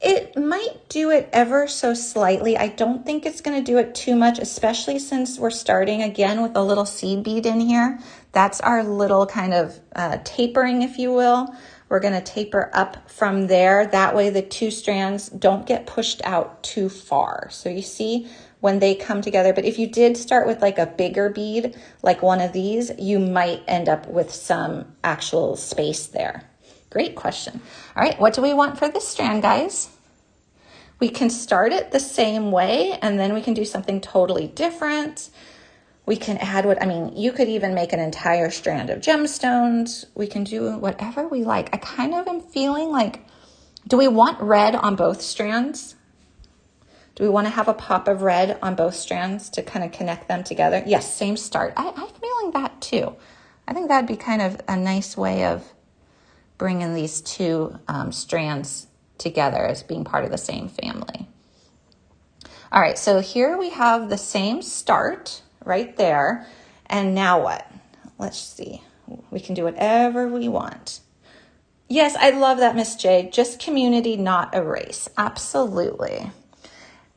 Speaker 1: It might do it ever so slightly. I don't think it's going to do it too much, especially since we're starting again with a little seed bead in here. That's our little kind of tapering, if you will. We're going to taper up from there. That way the two strands don't get pushed out too far. So you see when they come together. But if you did start with like a bigger bead, like one of these, you might end up with some actual space there. Great question. All right, what do we want for this strand, guys? We can start it the same way, and then we can do something totally different. We can add you could even make an entire strand of gemstones. We can do whatever we like. I kind of am feeling like, do we want red on both strands? Do we want to have a pop of red on both strands to kind of connect them together? Yes, same start. I'm feeling that too. I think that'd be kind of a nice way of bringing these two strands together as being part of the same family. All right, so here we have the same start right there. And now what? Let's see. We can do whatever we want. Yes, I love that, Miss J. Just community, not a race. Absolutely.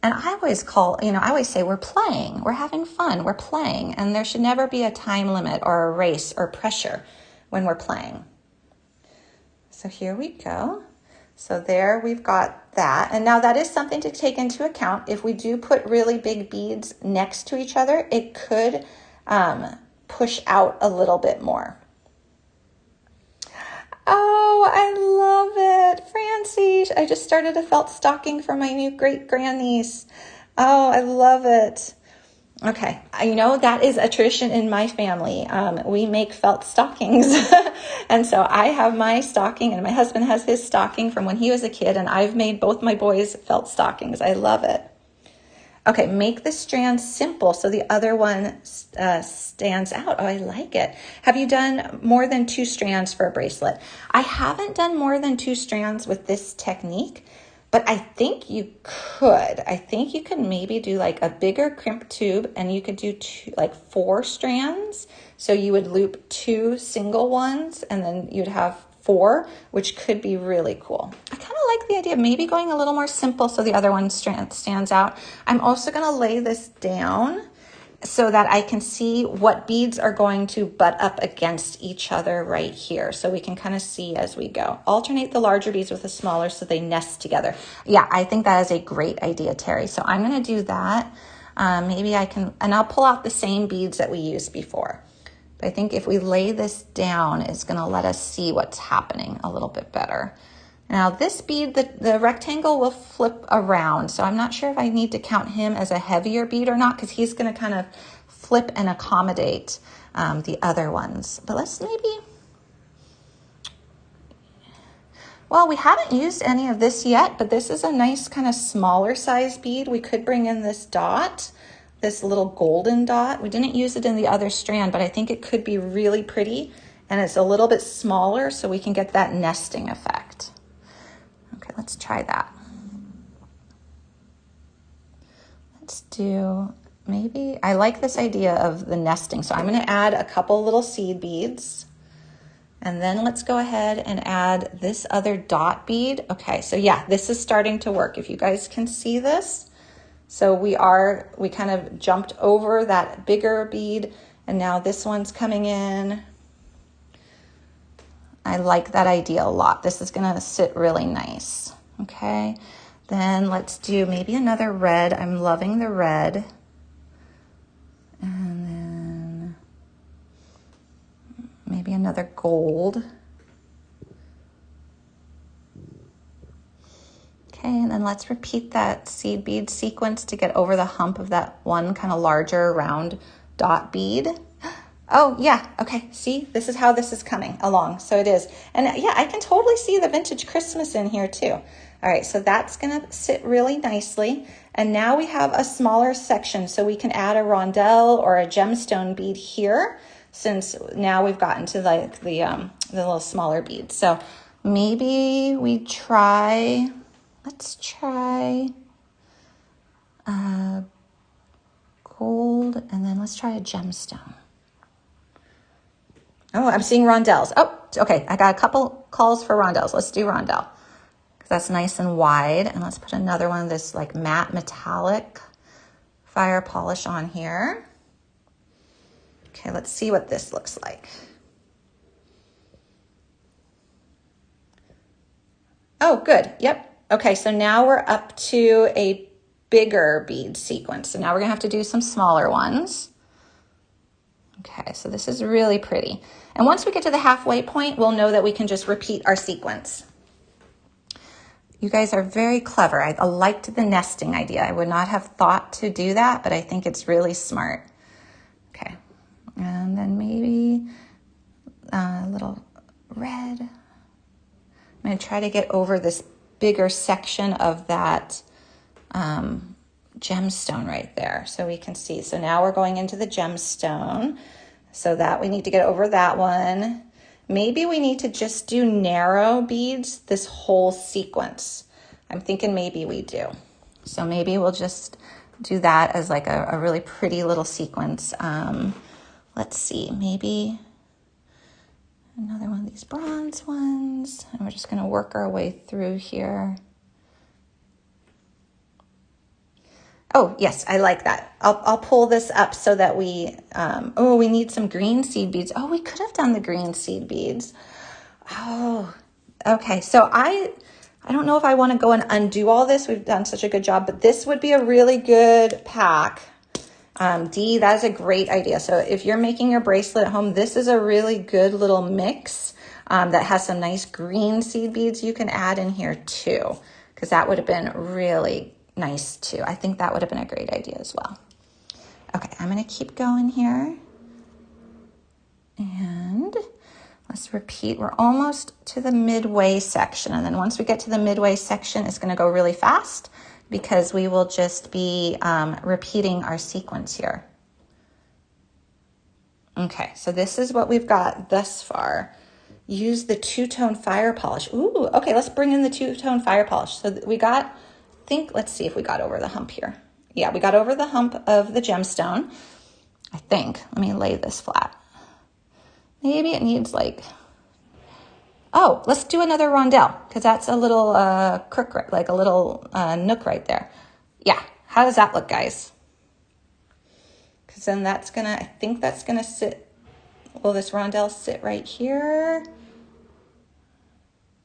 Speaker 1: And I always I always say we're playing, we're having fun, we're playing. And there should never be a time limit or a race or pressure when we're playing. So here we go. So there we've got that. And now that is something to take into account. If we do put really big beads next to each other, it could push out a little bit more. Oh, I love it. Francie, I just started a felt stocking for my new great-grandniece. Oh, I love it. Okay, that is a tradition in my family. We make felt stockings. And so I have my stocking and my husband has his stocking from when he was a kid, and I've made both my boys felt stockings. I love it. Okay, make the strand simple so the other one stands out. Oh, I like it. Have you done more than 2 strands for a bracelet? I haven't done more than 2 strands with this technique, but I think you could. I think you could maybe do like a bigger crimp tube, and you could do 4 strands. So you would loop 2 single ones, and then you'd have 4, which could be really cool. I kind of like the idea of maybe going a little more simple so the other one stands out. I'm also going to lay this down so that I can see what beads are going to butt up against each other right here. So we can kind of see as we go. Alternate the larger beads with the smaller so they nest together. Yeah, I think that is a great idea, Terry. So I'm going to do that. Maybe I can, and I'll pull out the same beads that we used before. But I think if we lay this down, it's going to let us see what's happening a little bit better. Now this bead, the rectangle will flip around. So I'm not sure if I need to count him as a heavier bead or not, because he's going to kind of flip and accommodate the other ones. But let's maybe, well, we haven't used any of this yet, but this is a nice kind of smaller size bead. We could bring in this dot, this little golden dot. We didn't use it in the other strand, but I think it could be really pretty and it's a little bit smaller so we can get that nesting effect. Okay, let's try that. Let's do, maybe, I like this idea of the nesting. So I'm going to add a couple little seed beads. And then let's go ahead and add this other dot bead. Okay, so yeah, this is starting to work. If you guys can see this. So we kind of jumped over that bigger bead, and now this one's coming in. I like that idea a lot. This is gonna sit really nice. Okay, then let's do maybe another red. I'm loving the red. And then maybe another gold. Okay, and then let's repeat that seed bead sequence to get over the hump of that one kind of larger round dot bead. Oh yeah, okay, see, this is how this is coming along. So it is, and yeah, I can totally see the vintage Christmas in here too. All right, so that's gonna sit really nicely. And now we have a smaller section, so we can add a rondelle or a gemstone bead here, since now we've gotten to like the little smaller beads. So maybe we try, let's try gold, and then let's try a gemstone. Oh, I'm seeing rondelles. Oh, okay, I got a couple calls for rondelles. Let's do rondelle, because that's nice and wide. And let's put another one of this like matte metallic fire polish on here. Okay, let's see what this looks like. Oh, good, yep. Okay, so now we're up to a bigger bead sequence. So now we're gonna have to do some smaller ones. Okay, so this is really pretty. And once we get to the halfway point, we'll know that we can just repeat our sequence. You guys are very clever. I liked the nesting idea. I would not have thought to do that, but I think it's really smart. Okay, and then maybe a little red. I'm gonna try to get over this bigger section of that gemstone right there so we can see. So now we're going into the gemstone, so that we need to get over that one. Maybe we need to just do narrow beads this whole sequence. I'm thinking maybe we do. So maybe we'll just do that as like a really pretty little sequence. Let's see, maybe another one of these bronze ones, and we're just going to work our way through here. Oh, yes, I like that. I'll pull this up so that we, oh, we need some green seed beads. Oh, we could have done the green seed beads. Oh, okay. So I don't know if I want to go and undo all this. We've done such a good job, but this would be a really good pack. Dee, that is a great idea. So if you're making your bracelet at home, this is a really good little mix that has some nice green seed beads you can add in here too, because that would have been really nice too. I think that would have been a great idea as well. Okay, I'm going to keep going here. And let's repeat. We're almost to the midway section. And then once we get to the midway section, it's going to go really fast because we will just be repeating our sequence here. Okay, so this is what we've got thus far. Use the two-tone fire polish. Ooh, okay, let's bring in the two-tone fire polish. So we got, let's see if we got over the hump here. Yeah, we got over the hump of the gemstone, I think. Let me lay this flat. Maybe it needs like, oh, let's do another rondelle, because that's a little crook, like a little nook right there. Yeah, how does that look, guys? Because then that's gonna, I think that's gonna sit, will this rondelle sit right here?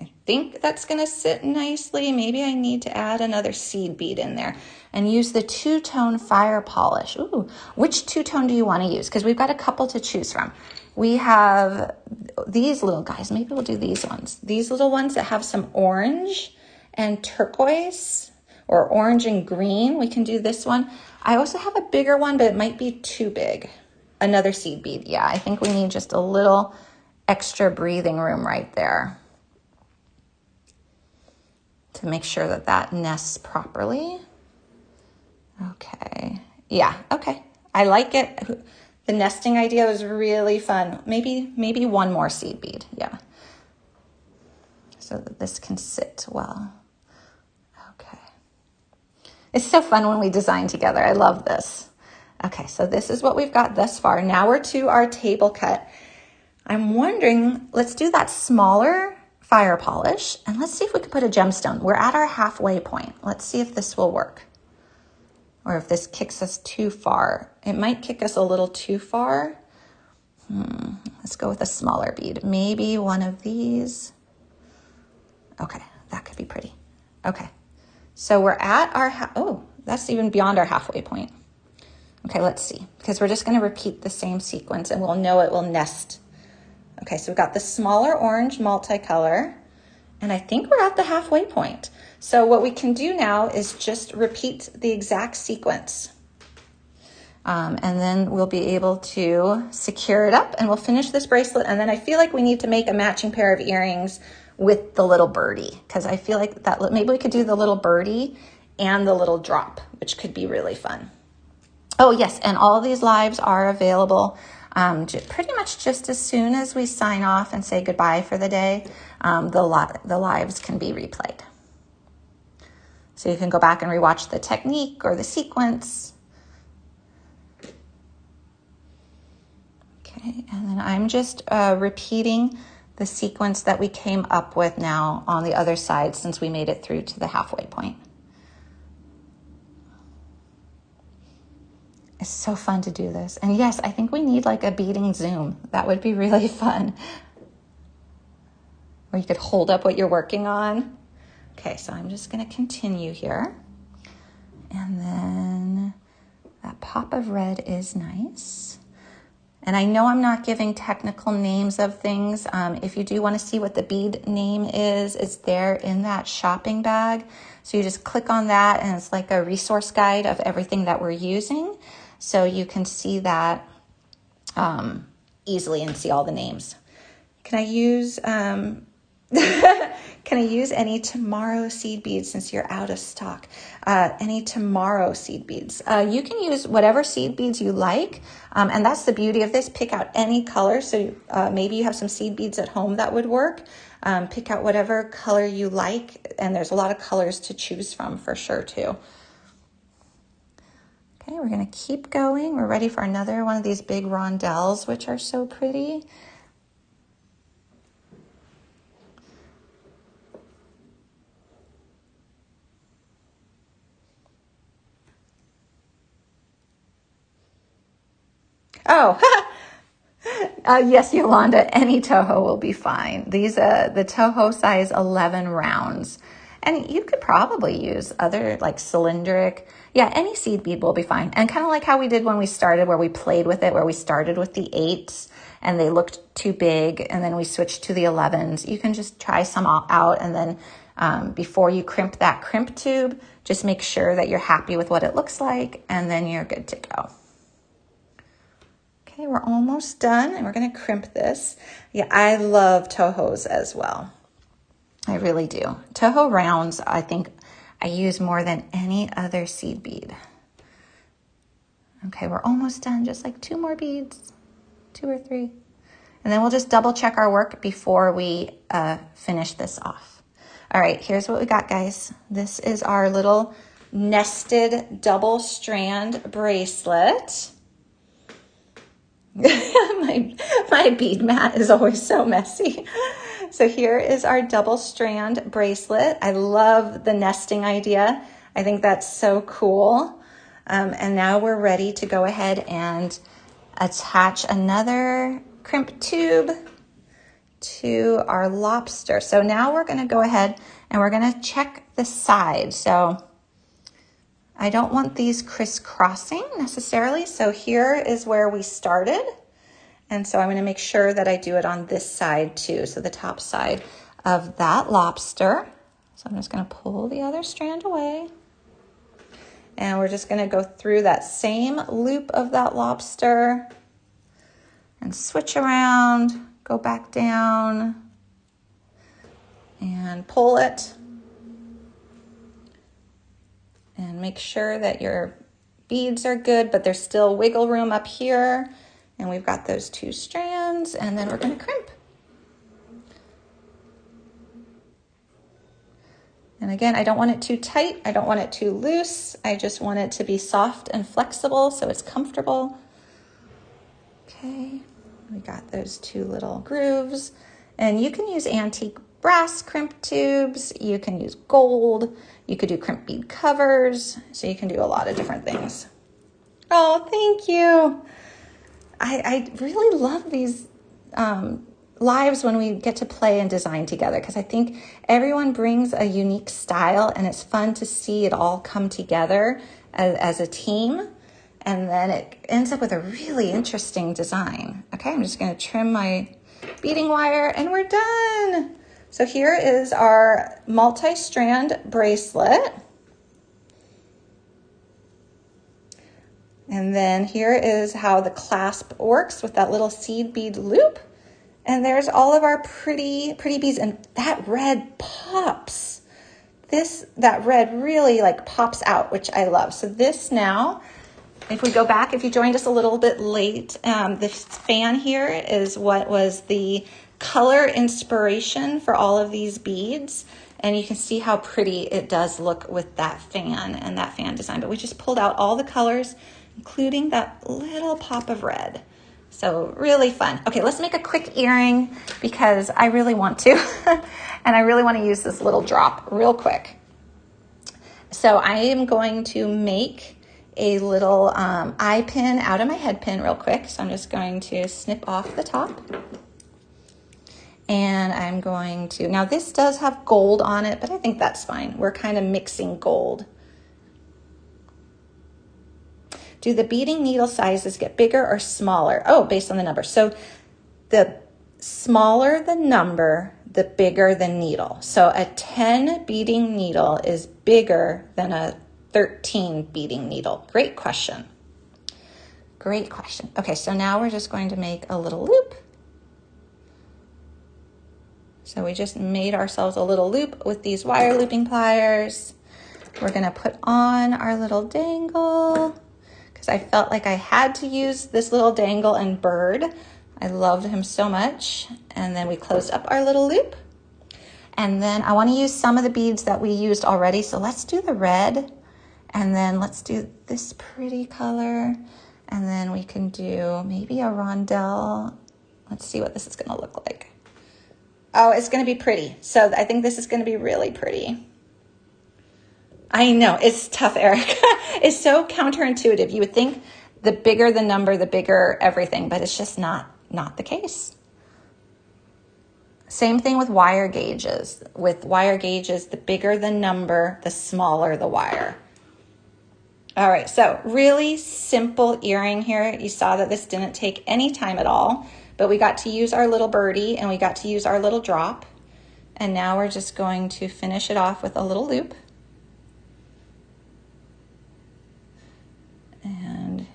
Speaker 1: I think that's gonna sit nicely. Maybe I need to add another seed bead in there and use the two-tone fire polish. Ooh, which two-tone do you want to use? Because we've got a couple to choose from. We have these little guys. Maybe we'll do these ones. These little ones that have some orange and turquoise, or orange and green. We can do this one. I also have a bigger one, but it might be too big. Another seed bead. Yeah, I think we need just a little extra breathing room right there to make sure that that nests properly. Okay. Yeah, okay. I like it. The nesting idea was really fun. Maybe one more seed bead, yeah. So that this can sit well. Okay. It's so fun when we design together. I love this. Okay, so this is what we've got thus far. Now we're to our table cut. I'm wondering, let's do that smaller fire polish and let's see if we can put a gemstone. We're at our halfway point. Let's see if this will work or if this kicks us too far. It might kick us a little too far. Let's go with a smaller bead. Maybe one of these. Okay, that could be pretty. Okay, so we're at our, oh, that's even beyond our halfway point. Okay, let's see, because we're just gonna repeat the same sequence and we'll know it will nest. Okay, so we've got the smaller orange multicolor, and I think we're at the halfway point. So what we can do now is just repeat the exact sequence. And then we'll be able to secure it up and we'll finish this bracelet. And then I feel like we need to make a matching pair of earrings with the little birdie, because I feel like that maybe we could do the little birdie and the little drop, which could be really fun. Oh yes, and all of these lives are available pretty much just as soon as we sign off and say goodbye for the day. The lives can be replayed. So you can go back and rewatch the technique or the sequence. Okay, and then I'm just repeating the sequence that we came up with now on the other side since we made it through to the halfway point. It's so fun to do this. And yes, I think we need like a beading Zoom. That would be really fun. Or you could hold up what you're working on. Okay, so I'm just gonna continue here. And then that pop of red is nice. And I know I'm not giving technical names of things. If you do want to see what the bead name is, it's there in that shopping bag. So you just click on that and it's like a resource guide of everything that we're using. So you can see that easily and see all the names. Can I use can I use any tomorrow seed beads since you're out of stock? Any tomorrow seed beads? You can use whatever seed beads you like. And that's the beauty of this. Pick out any color. So maybe you have some seed beads at home that would work. Pick out whatever color you like. And there's a lot of colors to choose from for sure too. Okay, we're gonna keep going. We're ready for another one of these big rondelles, which are so pretty. Oh, yes, Yolanda, any Toho will be fine. These, the Toho size 11 rounds. And you could probably use other like cylindric, yeah, any seed bead will be fine. And kind of like how we did when we started, where we played with it, where we started with the 8s and they looked too big and then we switched to the 11s. You can just try some out and then before you crimp that crimp tube, just make sure that you're happy with what it looks like and then you're good to go. Okay, we're almost done and we're gonna crimp this. Yeah, I love Tohos as well. I really do. Toho rounds, I think I use more than any other seed bead. Okay, we're almost done, just like 2 more beads, 2 or 3. And then we'll just double check our work before we finish this off. All right, here's what we got, guys. This is our little nested double strand bracelet. my bead mat is always so messy. So here is our double strand bracelet. I love the nesting idea. I think that's so cool. And now we're ready to go ahead and attach another crimp tube to our lobster. So now we're gonna go ahead and we're gonna check the side. So I don't want these crisscrossing necessarily. So here is where we started. And so I'm gonna make sure that I do it on this side too. So the top side of that lobster. So I'm just gonna pull the other strand away. And we're just gonna go through that same loop of that lobster and switch around, go back down and pull it. And make sure that your beads are good, but there's still wiggle room up here. And we've got those 2 strands, and then we're going to crimp. And again, I don't want it too tight. I don't want it too loose. I just want it to be soft and flexible so it's comfortable. Okay, we got those 2 little grooves. And you can use antique brass crimp tubes. You can use gold. You could do crimp bead covers. So you can do a lot of different things. Oh, thank you. I really love these lives when we get to play and design together, because I think everyone brings a unique style, and it's fun to see it all come together as a team, and then it ends up with a really interesting design. Okay, I'm just going to trim my beading wire and we're done. So here is our multi-strand bracelet. And then here is how the clasp works with that little seed bead loop. And there's all of our pretty beads, and that red pops. That red really like pops out, which I love. So this now, if we go back, if you joined us a little bit late, this fan here is what was the color inspiration for all of these beads. And you can see how pretty it does look with that fan and that fan design. But we just pulled out all the colors, including that little pop of red. So really fun. Okay, let's make a quick earring because I really want to. And I really want to use this little drop real quick. So I am going to make a little eye pin out of my head pin real quick. So I'm just going to snip off the top. And I'm going to, now this does have gold on it, but I think that's fine. We're kind of mixing gold. Do the beading needle sizes get bigger or smaller? Oh, based on the number. So the smaller the number, the bigger the needle. So a 10 beading needle is bigger than a 13 beading needle. Great question. Great question. Okay, so now we're just going to make a little loop. So we just made ourselves a little loop with these wire looping pliers. We're gonna put on our little dangle, because I felt like I had to use this little dangle and bird. I loved him so much. And then we closed up our little loop. And then I want to use some of the beads that we used already. So let's do the red, and then let's do this pretty color. And then we can do maybe a rondelle. Let's see what this is going to look like. Oh, it's going to be pretty. So I think this is going to be really pretty. I know, it's tough, Eric. It's so counterintuitive. You would think the bigger the number, the bigger everything, but it's just not the case. Same thing with wire gauges. With wire gauges, the bigger the number, the smaller the wire. All right, so really simple earring here. You saw that this didn't take any time at all, but we got to use our little birdie and we got to use our little drop. And now we're just going to finish it off with a little loop. And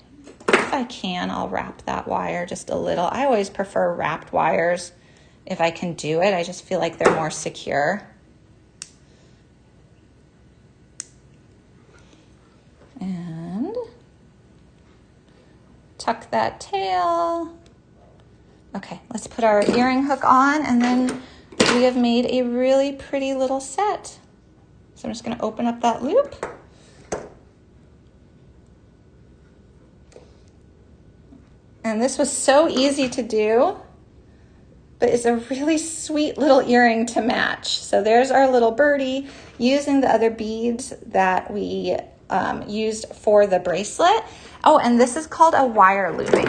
Speaker 1: if I can, I'll wrap that wire just a little. I always prefer wrapped wires if I can do it. I just feel like they're more secure. And tuck that tail. Okay, let's put our earring hook on, and then we have made a really pretty little set. So I'm just going to open up that loop. And this was so easy to do, but it's a really sweet little earring to match. So there's our little birdie using the other beads that we used for the bracelet. Oh, and this is called a wire looping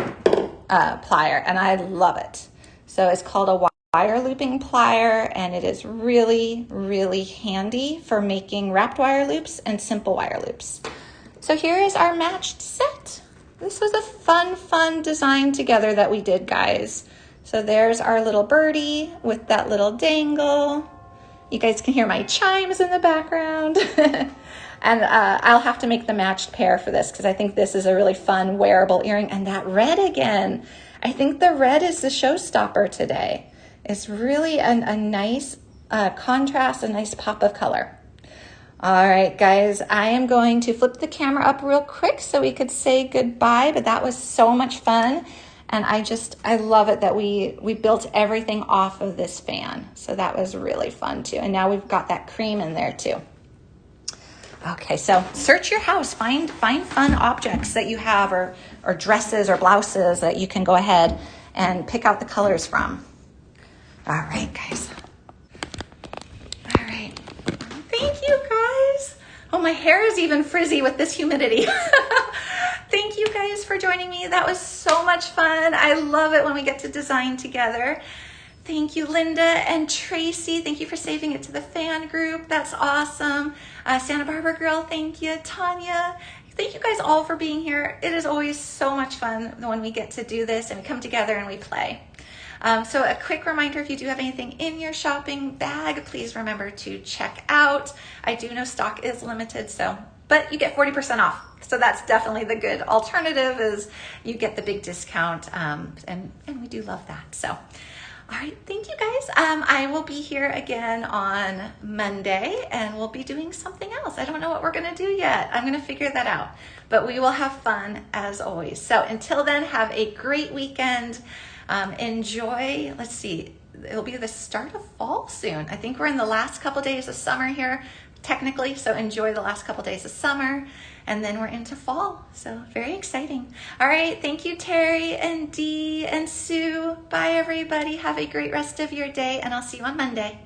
Speaker 1: plier, and I love it. So it's called a wire looping plier, and it is really, really handy for making wrapped wire loops and simple wire loops. So here is our matched set. This was a fun design together that we did, guys. So there's our little birdie with that little dangle. You guys can hear my chimes in the background. And I'll have to make the matched pair for this because I think this is a really fun wearable earring. And that red again, I think the red is the showstopper today. It's really a nice contrast, a nice pop of color. All right, guys, I am going to flip the camera up real quick so we could say goodbye, but that was so much fun. And I love it that we built everything off of this fan. So that was really fun too. And now we've got that cream in there too. Okay, so search your house, find fun objects that you have, or dresses or blouses that you can go ahead and pick out the colors from. All right, guys. All right. Thank you, guys. Oh, my hair is even frizzy with this humidity. Thank you guys for joining me. That was so much fun. I love it when we get to design together. Thank you, Linda and Tracy. Thank you for saving it to the fan group. That's awesome. Santa Barbara girl, thank you. Tanya, thank you guys all for being here. It is always so much fun when we get to do this and we come together and we play. So a quick reminder, if you do have anything in your shopping bag, please remember to check out. I do know stock is limited, but you get 40% off. So that's definitely the good alternative, is you get the big discount, and we do love that. So. All right, thank you guys. I will be here again on Monday, and we'll be doing something else. I don't know what we're gonna do yet. I'm gonna figure that out, but we will have fun as always. So until then, have a great weekend. Enjoy, let's see, it'll be the start of fall soon. I think we're in the last couple days of summer here, technically, so enjoy the last couple days of summer, and then we're into fall, so very exciting. All right, thank you, Terry and Dee and Sue. Bye, everybody. Have a great rest of your day, and I'll see you on Monday.